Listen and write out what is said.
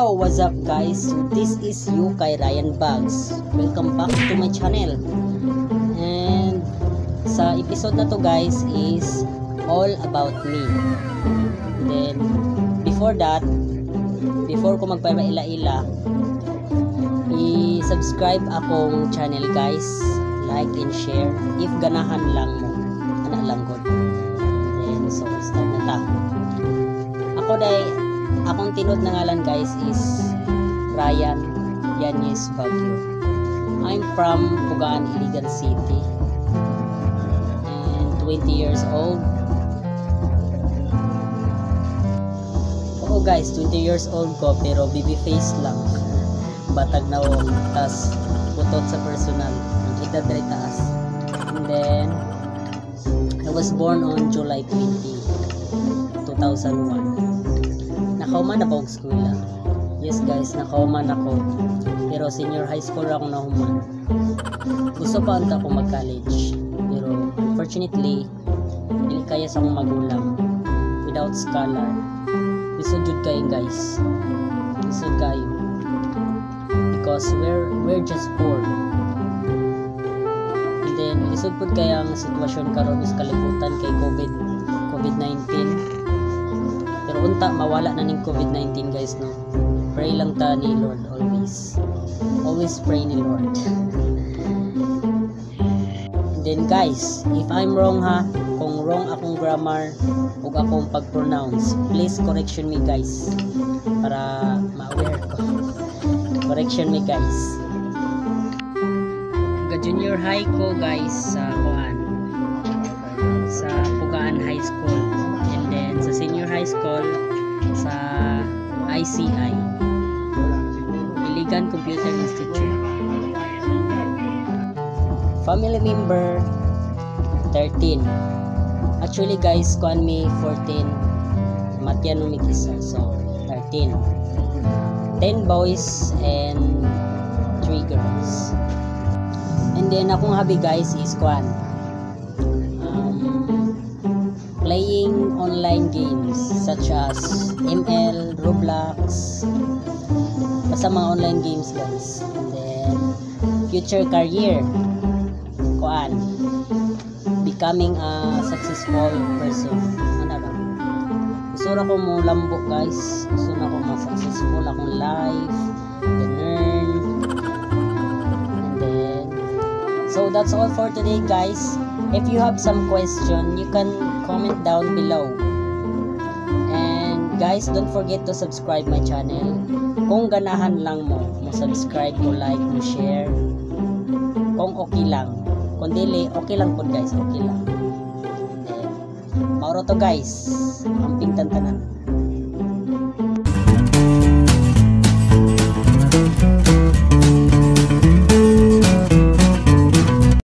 Yo, what's up guys? So this is you kay Ryan Bags. Welcome back to my channel. And sa episode na to guys is all about me. Then before that, before ko magpaila-ila, i-subscribe akong channel guys, like and share if ganahan lang mo. Ana lang gud. Then so start na ta. Akong tinod na ngalan guys is Ryan Yanis Baguio. I'm from Pugaan, Iligan City and 20 years old. Oo guys, 20 years old ko pero baby face lang. Batag na ako, tas butot sa personal, ang edad dali taas. And then I was born on July 20, 2001. Nakauman na ba og school? Yes guys, nakauman ako. Pero senior high school ako nahuman. Gusto pa unta ako mag-college. Pero unfortunately, dili kaya sa akong magulang. Without scholar. Lisod jud kayo guys. Lisod kayo. Because we're just poor. And then, lisod po kaya ang sitwasyon karon is kalibutan kay COVID-19. Pero unta mawala na ning COVID-19 guys no. Pray lang ta ni Lord always. Always pray ni Lord. And then guys, if I'm wrong ha, kung wrong akong grammar ug akong pag-pronounce, please correction me guys para ma-aware ko. Correction me guys. Junior high ko guys sa sa Pugaan High School, and then sa senior high school sa ICI, Iligan Computer Institute. Family member 13. Actually guys, kuan me 14, matyan mo isa, so 13. 10 boys and 3 girls. And then akong hobby guys is kuan, playing online games such as ML, Roblox, basta mga online games guys. And then future career, kuan, becoming a successful person. Ano lang, gusto na ko mo lambok guys, gusto na ko ma-successful akong life, then earn. And then so that's all for today guys. If you have some question, you can comment down below. And guys, don't forget to subscribe my channel. Kung ganahan lang mo subscribe, mo like, mo share. Kung okay lang. Kung dili, okay lang po guys, okay lang. And mauro to guys. Amping tantanan.